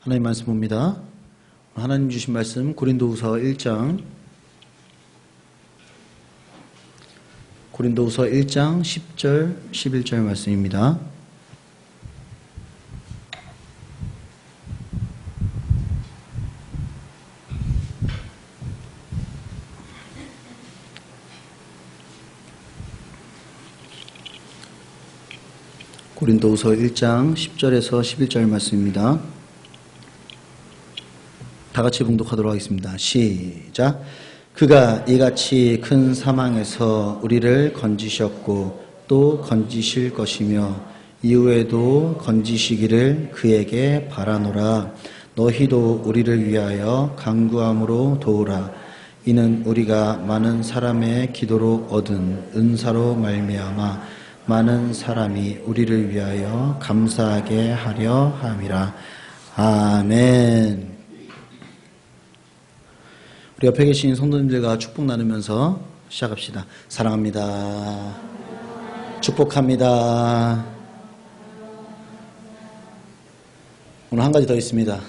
하나님 말씀 봅니다. 하나님 주신 말씀 고린도후서 1장 10절 11절 말씀입니다. 고린도후서 1장 10절에서 11절 말씀입니다. 다 같이 봉독하도록 하겠습니다. 시작. 그가 이같이 큰 사망에서 우리를 건지셨고 또 건지실 것이며 이후에도 건지시기를 그에게 바라노라. 너희도 우리를 위하여 간구함으로 도우라. 이는 우리가 많은 사람의 기도로 얻은 은사로 말미암아 많은 사람이 우리를 위하여 감사하게 하려 함이라. 아멘. 우리 옆에 계신 성도님들과 축복 나누면서 시작합시다. 사랑합니다. 축복합니다. 오늘 한 가지 더 있습니다.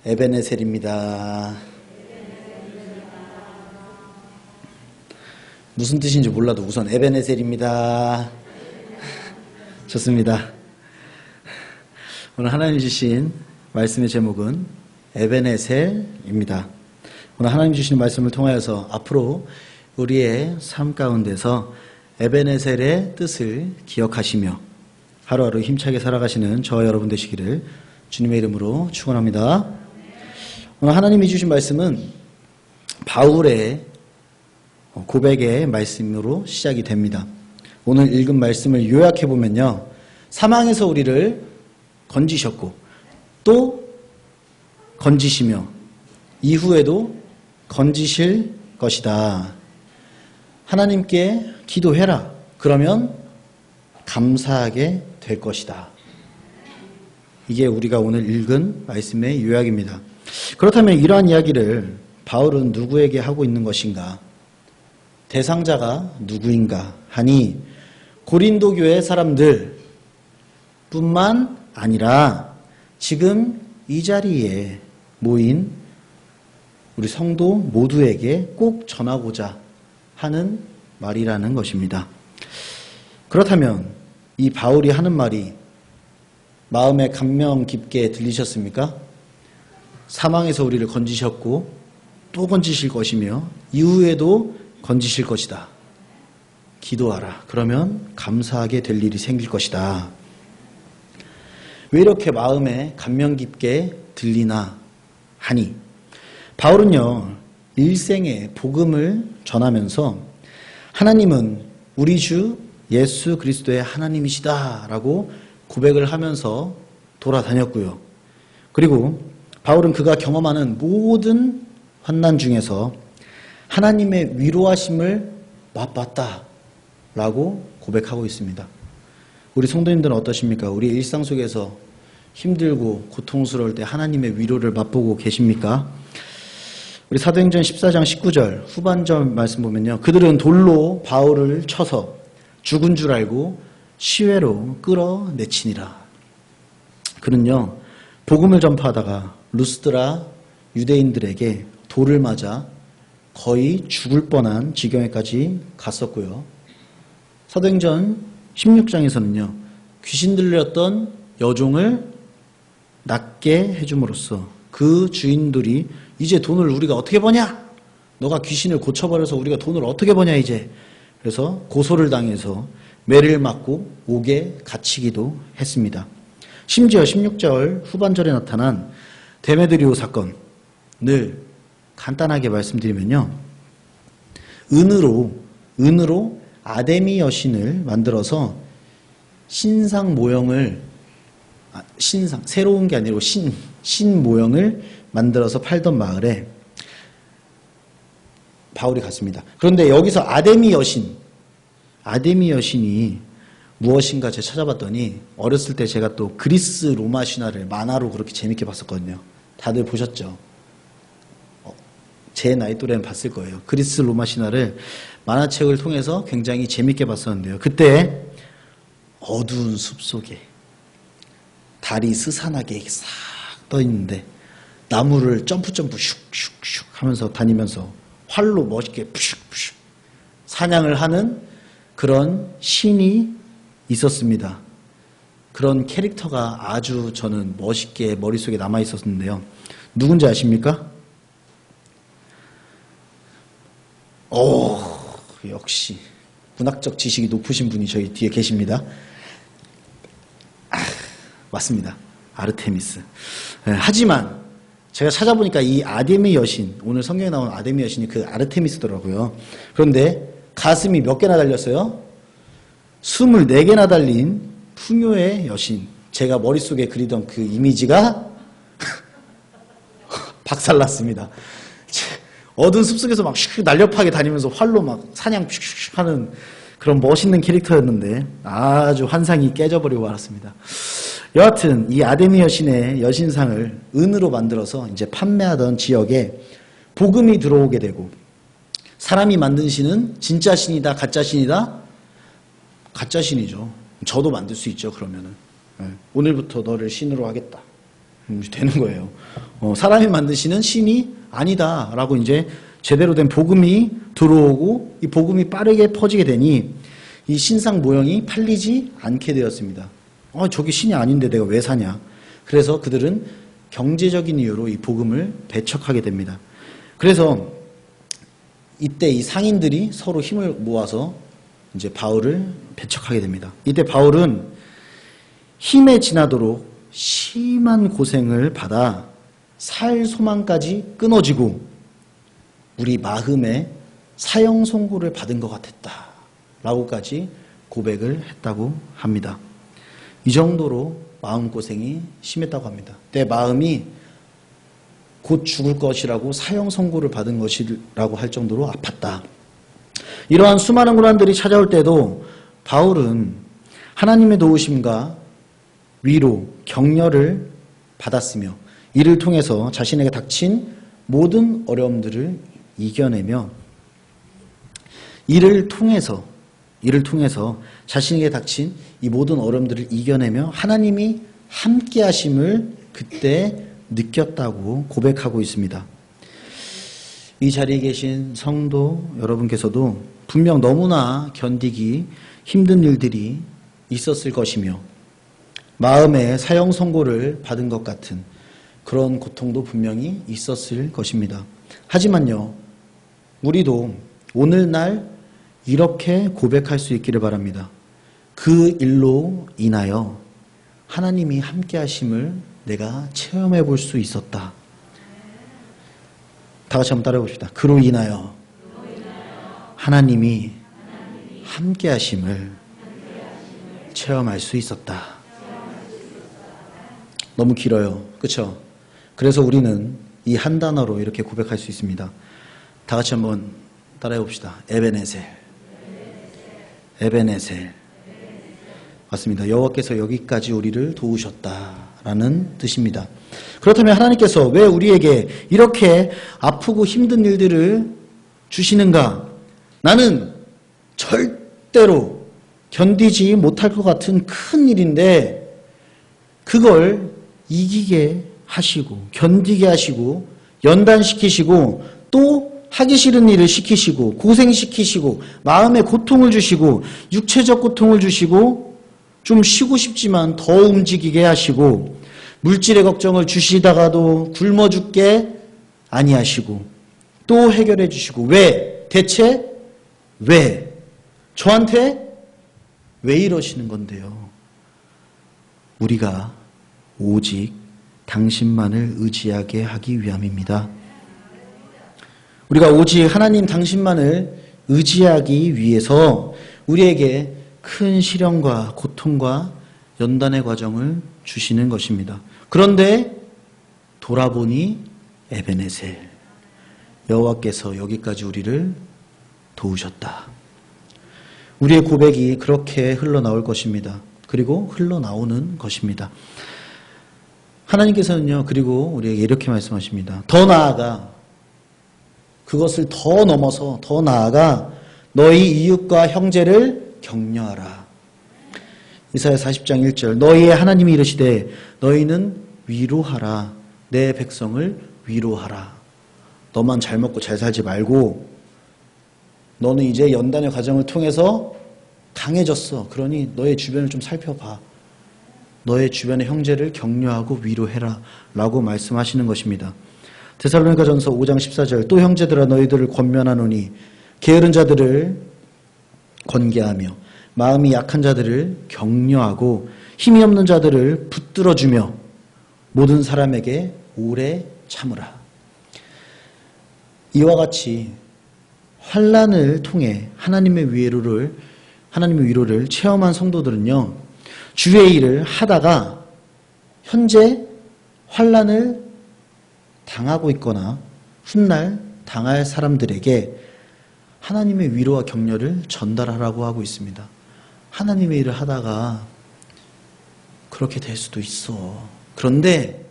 에베네셀입니다. 무슨 뜻인지 몰라도 우선 에베네셀입니다. 좋습니다. 오늘 하나님 주신 말씀의 제목은 에베네셀입니다. 오늘 하나님 주신 말씀을 통하여서 앞으로 우리의 삶 가운데서 에베네셀의 뜻을 기억하시며 하루하루 힘차게 살아가시는 저와 여러분 되시기를 주님의 이름으로 축원합니다. 오늘 하나님이 주신 말씀은 바울의 고백의 말씀으로 시작이 됩니다. 오늘 읽은 말씀을 요약해 보면요, 사망에서 우리를 건지셨고 또 건지시며 이후에도 건지실 것이다. 하나님께 기도해라. 그러면 감사하게 될 것이다. 이게 우리가 오늘 읽은 말씀의 요약입니다. 그렇다면 이러한 이야기를 바울은 누구에게 하고 있는 것인가? 대상자가 누구인가 하니 고린도 교회 사람들 뿐만 아니라 지금 이 자리에 모인 우리 성도 모두에게 꼭 전하고자 하는 말이라는 것입니다. 그렇다면 이 바울이 하는 말이 마음에 감명 깊게 들리셨습니까? 사망에서 우리를 건지셨고 또 건지실 것이며 이후에도 건지실 것이다. 기도하라. 그러면 감사하게 될 일이 생길 것이다. 왜 이렇게 마음에 감명 깊게 들리나 하니 바울은요, 일생에 복음을 전하면서 하나님은 우리 주 예수 그리스도의 하나님이시다 라고 고백을 하면서 돌아다녔고요. 그리고 바울은 그가 경험하는 모든 환난 중에서 하나님의 위로하심을 맛봤다 라고 고백하고 있습니다. 우리 성도님들은 어떠십니까? 우리 일상 속에서 힘들고 고통스러울 때 하나님의 위로를 맛보고 계십니까? 우리 사도행전 14장 19절 후반절 말씀 보면요, 그들은 돌로 바울을 쳐서 죽은 줄 알고 시외로 끌어내치니라. 그는요, 복음을 전파하다가 루스드라 유대인들에게 돌을 맞아 거의 죽을 뻔한 지경에까지 갔었고요. 사도행전 16장에서는요, 귀신 들렸던 여종을 낫게 해줌으로써 그 주인들이 이제 돈을 우리가 어떻게 버냐? 너가 귀신을 고쳐버려서 우리가 돈을 어떻게 버냐 이제. 그래서 고소를 당해서 매를 맞고 옥에 갇히기도 했습니다. 심지어 16절 후반절에 나타난 데메드리오 사건을 간단하게 말씀드리면요, 은으로 아데미 여신을 만들어서 신상 모형을 새로운 게 아니고 신 모형을 만들어서 팔던 마을에 바울이 갔습니다. 그런데 여기서 아데미 여신이 무엇인가 제가 찾아봤더니 어렸을 때 제가 또 그리스 로마 신화를 만화로 그렇게 재밌게 봤었거든요. 다들 보셨죠? 제 나이 또래는 봤을 거예요. 그리스 로마 신화를 만화책을 통해서 굉장히 재밌게 봤었는데요. 그때 어두운 숲 속에 달이 스산하게 싹 떠 있는데 나무를 점프 슉슉슉 하면서 다니면서 활로 멋있게 푸슉푸슉 사냥을 하는 그런 신이 있었습니다. 그런 캐릭터가 아주 저는 멋있게 머릿속에 남아 있었는데요. 누군지 아십니까? 오, 역시 문학적 지식이 높으신 분이 저희 뒤에 계십니다. 맞습니다. 아르테미스. 하지만 제가 찾아보니까 이 아데미 여신, 오늘 성경에 나온 아데미 여신이 그 아르테미스더라고요. 그런데 가슴이 몇 개나 달렸어요? 24개나 달린 풍요의 여신. 제가 머릿속에 그리던 그 이미지가 박살났습니다. 어두운 숲속에서 막 날렵하게 다니면서 활로 막 사냥 하는 그런 멋있는 캐릭터였는데 아주 환상이 깨져버리고 말았습니다. 여하튼 이 아데미 여신의 여신상을 은으로 만들어서 이제 판매하던 지역에 복음이 들어오게 되고 사람이 만든 신은 진짜 신이다, 가짜 신이다? 가짜 신이죠. 저도 만들 수 있죠, 그러면은. 오늘부터 너를 신으로 하겠다. 되는 거예요. 사람이 만든 신은 신이 아니다. 라고 이제 제대로 된 복음이 들어오고 이 복음이 빠르게 퍼지게 되니 이 신상 모형이 팔리지 않게 되었습니다. 저기 신이 아닌데 내가 왜 사냐. 그래서 그들은 경제적인 이유로 이 복음을 배척하게 됩니다. 그래서 이때 이 상인들이 서로 힘을 모아서 이제 바울을 배척하게 됩니다. 이때 바울은 힘에 지나도록 심한 고생을 받아 살 소망까지 끊어지고 우리 마음에 사형 선고를 받은 것 같았다 라고까지 고백을 했다고 합니다. 이 정도로 마음고생이 심했다고 합니다. 내 마음이 곧 죽을 것이라고 사형 선고를 받은 것이라고 할 정도로 아팠다. 이러한 수많은 고난들이 찾아올 때도 바울은 하나님의 도우심과 위로, 격려를 받았으며 이를 통해서 자신에게 닥친 모든 어려움들을 이겨내며 이를 통해서 자신에게 닥친 이 모든 어려움들을 이겨내며 하나님이 함께 하심을 그때 느꼈다고 고백하고 있습니다. 이 자리에 계신 성도 여러분께서도 분명 너무나 견디기 힘든 일들이 있었을 것이며 마음에 사형 선고를 받은 것 같은 그런 고통도 분명히 있었을 것입니다. 하지만요, 우리도 오늘날 이렇게 고백할 수 있기를 바랍니다. 그 일로 인하여 하나님이 함께 하심을 내가 체험해 볼 수 있었다. 다 같이 한번 따라해 봅시다. 그로 인하여 하나님이 함께 하심을 체험할 수 있었다. 너무 길어요. 그렇죠? 그래서 우리는 이 한 단어로 이렇게 고백할 수 있습니다. 다 같이 한번 따라해 봅시다. 에베네셀. 에베네셀. 맞습니다. 여호와께서 여기까지 우리를 도우셨다라는 뜻입니다. 그렇다면 하나님께서 왜 우리에게 이렇게 아프고 힘든 일들을 주시는가? 나는 절대로 견디지 못할 것 같은 큰 일인데 그걸 이기게 하시고 견디게 하시고 연단시키시고 또 하기 싫은 일을 시키시고 고생시키시고 마음에 고통을 주시고 육체적 고통을 주시고 좀 쉬고 싶지만 더 움직이게 하시고 물질의 걱정을 주시다가도 굶어 죽게 아니하시고 또 해결해 주시고 왜? 대체 왜? 저한테 왜 이러시는 건데요? 우리가 오직 당신만을 의지하게 하기 위함입니다. 우리가 오직 하나님 당신만을 의지하기 위해서 우리에게 큰 시련과 고통과 연단의 과정을 주시는 것입니다. 그런데 돌아보니 에베네셀, 여호와께서 여기까지 우리를 도우셨다. 우리의 고백이 그렇게 흘러나올 것입니다. 그리고 흘러나오는 것입니다. 하나님께서는요, 그리고 우리에게 이렇게 말씀하십니다. 더 나아가, 그것을 더 넘어서 더 나아가 너희 이웃과 형제를 격려하라. 이사야 40장 1절 너희의 하나님이 이르시되 너희는 위로하라. 내 백성을 위로하라. 너만 잘 먹고 잘 살지 말고 너는 이제 연단의 과정을 통해서 강해졌어. 그러니 너의 주변을 좀 살펴봐. 너의 주변의 형제를 격려하고 위로해라 라고 말씀하시는 것입니다. 데살로니가전서 5장 14절 또 형제들아 너희들을 권면하노니 게으른 자들을 권계하며 마음이 약한 자들을 격려하고 힘이 없는 자들을 붙들어주며 모든 사람에게 오래 참으라. 이와 같이 환난을 통해 하나님의 위로를 체험한 성도들은요, 주의 일을 하다가 현재 환난을 당하고 있거나 훗날 당할 사람들에게 하나님의 위로와 격려를 전달하라고 하고 있습니다. 하나님의 일을 하다가 그렇게 될 수도 있어. 그런데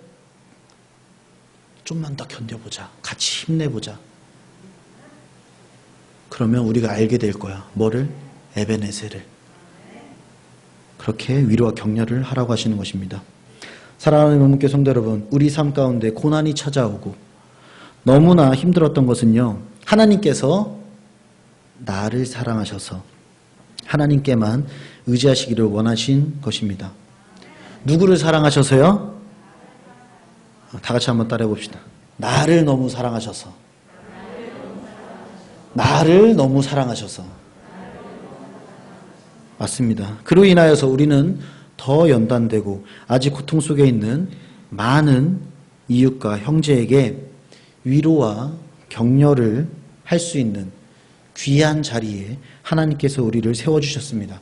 좀만 더 견뎌보자. 같이 힘내보자. 그러면 우리가 알게 될 거야. 뭐를? 에베네셀을. 그렇게 위로와 격려를 하라고 하시는 것입니다. 사랑하는 문문교 성도 여러분, 우리 삶 가운데 고난이 찾아오고 너무나 힘들었던 것은요, 하나님께서 나를 사랑하셔서 하나님께만 의지하시기를 원하신 것입니다. 누구를 사랑하셔서요? 다 같이 한번 따라해 봅시다. 나를 너무 사랑하셔서. 나를 너무 사랑하셔서. 맞습니다. 그로 인하여서 우리는 더 연단되고 아직 고통 속에 있는 많은 이웃과 형제에게 위로와 격려를 할 수 있는 귀한 자리에 하나님께서 우리를 세워주셨습니다.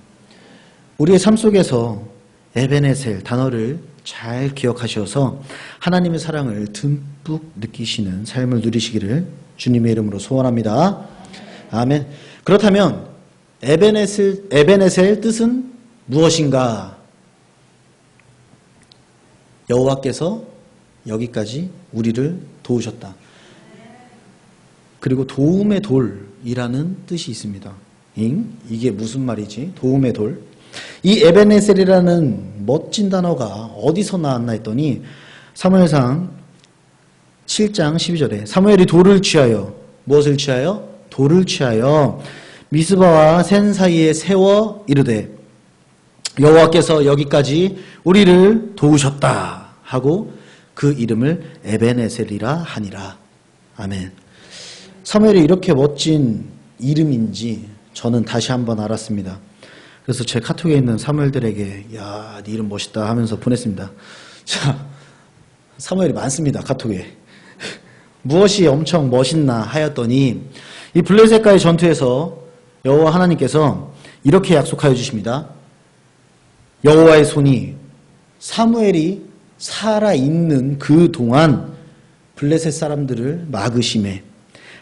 우리의 삶 속에서 에베네셀 단어를 잘 기억하셔서 하나님의 사랑을 듬뿍 느끼시는 삶을 누리시기를 주님의 이름으로 소원합니다. 아멘. 그렇다면 에베네셀 뜻은 무엇인가? 여호와께서 여기까지 우리를 도우셨다. 그리고 도움의 돌이라는 뜻이 있습니다. 이게 무슨 말이지? 도움의 돌. 이 에베네셀이라는 멋진 단어가 어디서 나왔나 했더니 사무엘상 7장 12절에 사무엘이 돌을 취하여 무엇을 취하여? 돌을 취하여 미스바와 센 사이에 세워 이르되 여호와께서 여기까지 우리를 도우셨다 하고 그 이름을 에베네셀이라 하니라. 아멘. 사무엘이 이렇게 멋진 이름인지 저는 다시 한번 알았습니다. 그래서 제 카톡에 있는 사무엘들에게 야, 네 이름 멋있다 하면서 보냈습니다. 자, 사무엘이 많습니다. 카톡에. 무엇이 엄청 멋있나 하였더니 이 블레셋과의 전투에서 여호와 하나님께서 이렇게 약속하여 주십니다. 여호와의 손이 사무엘이 살아있는 그 동안 블레셋 사람들을 막으심에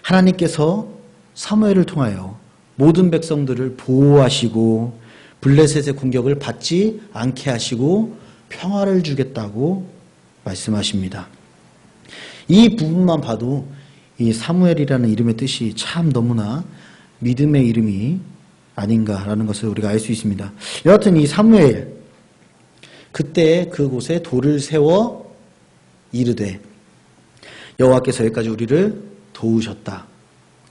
하나님께서 사무엘을 통하여 모든 백성들을 보호하시고 블레셋의 공격을 받지 않게 하시고 평화를 주겠다고 말씀하십니다. 이 부분만 봐도 이 사무엘이라는 이름의 뜻이 참 너무나 믿음의 이름이 아닌가라는 것을 우리가 알 수 있습니다. 여하튼 이 사무엘, 그때 그곳에 돌을 세워 이르되 여호와께서 여기까지 우리를 도우셨다.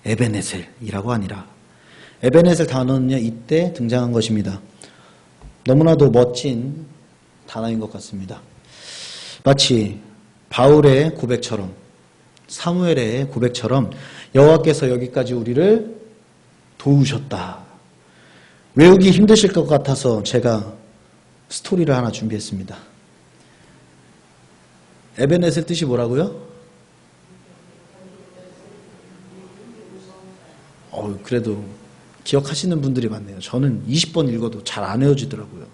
에베네셀이라고 아니라 에베네셀 단어는요, 이때 등장한 것입니다. 너무나도 멋진 단어인 것 같습니다. 마치 바울의 고백처럼, 사무엘의 고백처럼 여호와께서 여기까지 우리를 도우셨다. 외우기 힘드실 것 같아서 제가 스토리를 하나 준비했습니다. 에베네셀 뜻이 뭐라고요? 그래도 기억하시는 분들이 많네요. 저는 20번 읽어도 잘 안 외워지더라고요.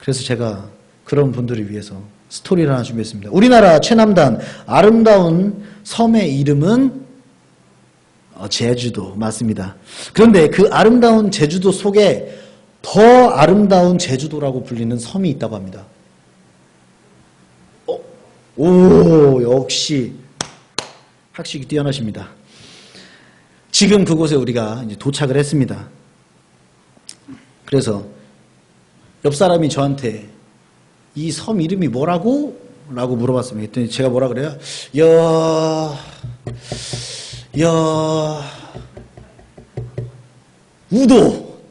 그래서 제가 그런 분들을 위해서 스토리를 하나 준비했습니다. 우리나라 최남단 아름다운 섬의 이름은 제주도 맞습니다. 그런데 그 아름다운 제주도 속에 더 아름다운 제주도라고 불리는 섬이 있다고 합니다. 역시 학식이 뛰어나십니다. 지금 그곳에 우리가 이제 도착을 했습니다. 그래서 옆 사람이 저한테 이 섬 이름이 뭐라고? 라고 물어봤습니다. 그랬더니 제가 뭐라 그래요? 우도!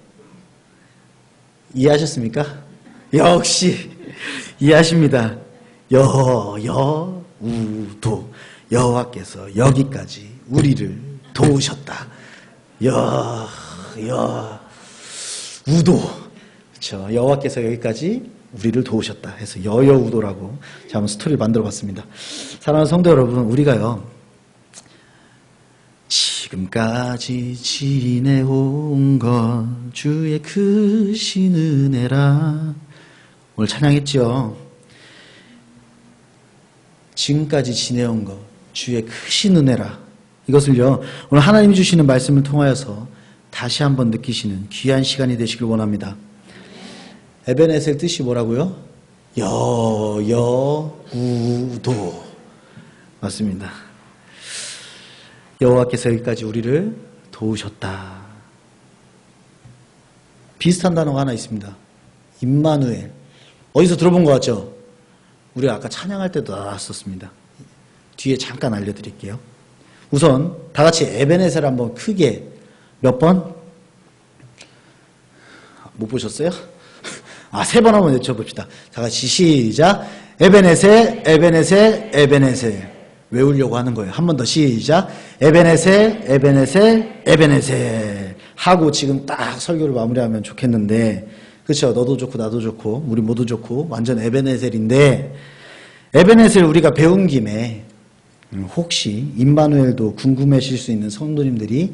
이해하셨습니까? 역시 이해하십니다. 우도. 여호와께서 여기까지 우리를 도우셨다. 우도. 그렇죠. 여호와께서 여기까지 우리를 도우셨다 해서 여여우도라고 제가 한번 스토리를 만들어 봤습니다. 사랑하는 성도 여러분, 우리가요 지금까지 지내온 것 주의 크신 은혜라, 오늘 찬양했죠. 지금까지 지내온 것 주의 크신 은혜라, 이것을요 오늘 하나님이 주시는 말씀을 통하여서 다시 한번 느끼시는 귀한 시간이 되시길 원합니다. 에베네셀 뜻이 뭐라고요? 여여우도. 맞습니다. 여호와께서 여기까지 우리를 도우셨다. 비슷한 단어가 하나 있습니다. 임마누엘. 어디서 들어본 것 같죠? 우리가 아까 찬양할 때도 나왔었습니다. 뒤에 잠깐 알려드릴게요. 우선 다 같이 에베네셀 한번 크게 몇 번? 못 보셨어요? 3번 한번 외쳐봅시다. 다 같이 시작. 에베네셀, 에베네셀, 에베네셀. 외우려고 하는 거예요. 한 번 더 시작. 에베네셀, 에베네셀, 에베네셀. 하고 지금 딱 설교를 마무리하면 좋겠는데, 그렇죠? 너도 좋고 나도 좋고 우리 모두 좋고 완전 에베네셀인데, 에베네셀 우리가 배운 김에 혹시 임마누엘도 궁금해하실 수 있는 성도님들이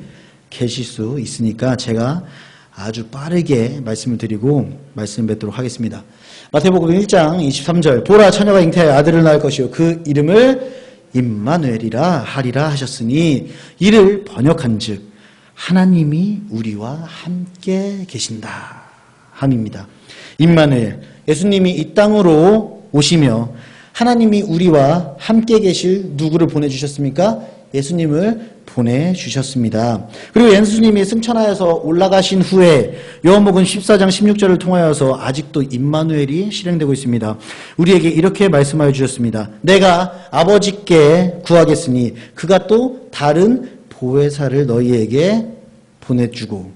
계실 수 있으니까 제가 아주 빠르게 말씀을 드리고 말씀 뵙도록 하겠습니다. 마태복음 1장 23절. 보라, 처녀가 잉태하여 아들을 낳을 것이요 그 이름을 임마누엘이라 하리라 하셨으니, 이를 번역한즉 하나님이 우리와 함께 계신다 함입니다. 임마누엘, 예수님이 이 땅으로 오시며 하나님이 우리와 함께 계실 누구를 보내주셨습니까? 예수님을 보내주셨습니다. 그리고 예수님이 승천하여서 올라가신 후에 요한복음 14장 16절을 통하여서 아직도 임마누엘이 실행되고 있습니다. 우리에게 이렇게 말씀하여 주셨습니다. 내가 아버지께 구하겠으니 그가 또 다른 보혜사를 너희에게 보내주고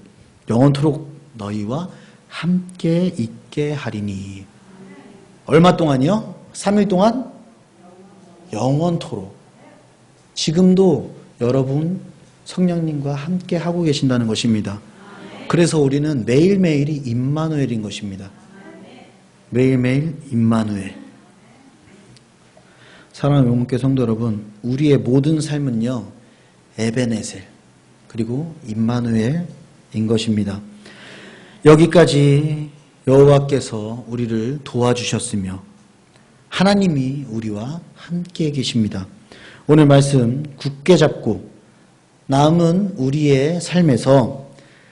영원토록 너희와 함께 있게 하리니. 얼마 동안이요? 3일 동안? 영원토록. 지금도 여러분 성령님과 함께 하고 계신다는 것입니다. 그래서 우리는 매일매일이 임마누엘인 것입니다. 매일매일 임마누엘. 사랑하는 영문교 성도 여러분, 우리의 모든 삶은요 에베네셀 그리고 임마누엘인 것입니다. 여기까지 여호와께서 우리를 도와주셨으며 하나님이 우리와 함께 계십니다. 오늘 말씀 굳게 잡고 남은 우리의 삶에서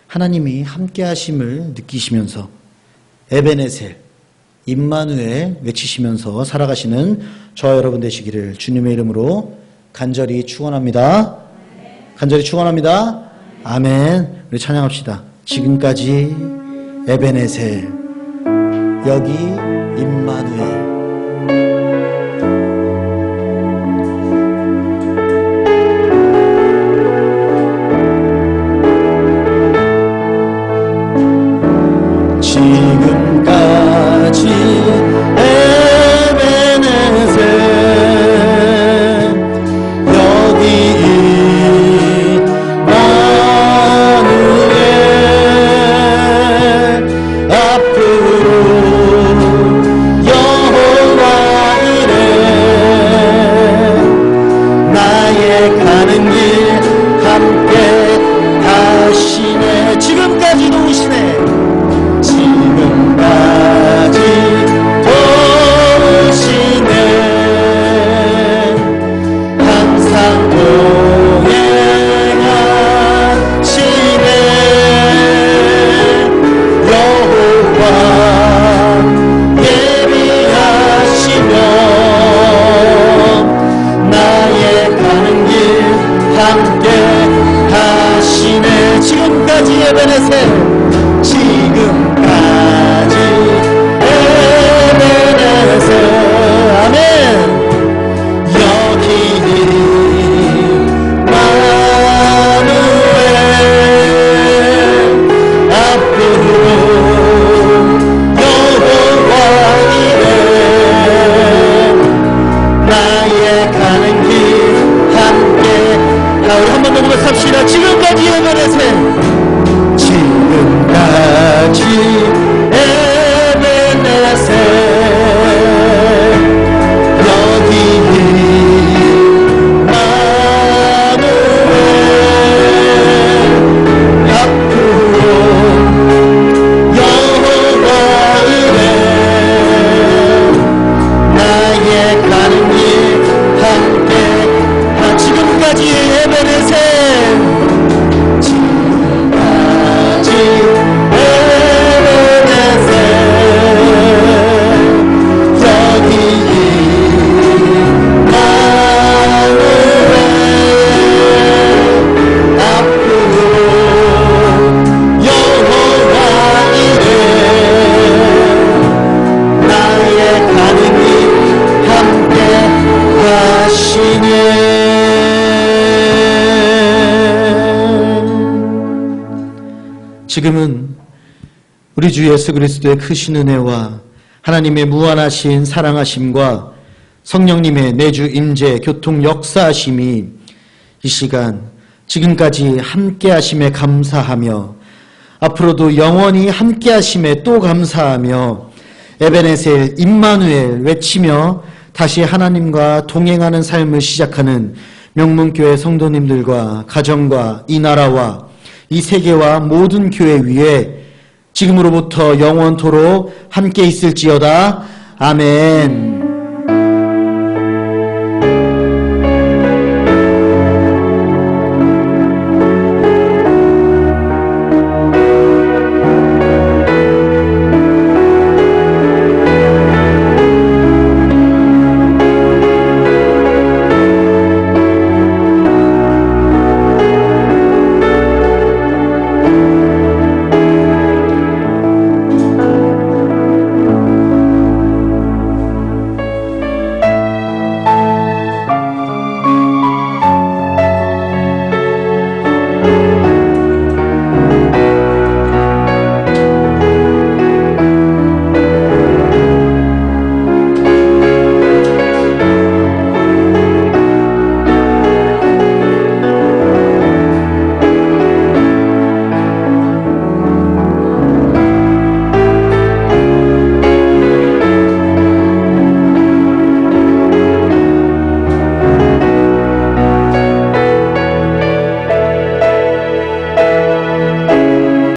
하나님이 함께 하심을 느끼시면서 에베네셀, 임마누엘 외치시면서 살아가시는 저와 여러분 되시기를 주님의 이름으로 간절히 축원합니다. 간절히 축원합니다. 아멘. 우리 찬양합시다. 지금까지 에베네셀, 여기 임마누엘. 지금까지 에베네셀, 여기 임마누엘. 앞으로 여호와 이름 지금은 우리 주 예수 그리스도의 크신 은혜와 하나님의 무한하신 사랑하심과 성령님의 내주 임재 교통 역사하심이 이 시간 지금까지 함께하심에 감사하며 앞으로도 영원히 함께하심에 또 감사하며 에베네셀 임마누엘 외치며 다시 하나님과 동행하는 삶을 시작하는 명문교회 성도님들과 가정과 이 나라와 이 세계와 모든 교회 위에 지금으로부터 영원토록 함께 있을지어다. 아멘.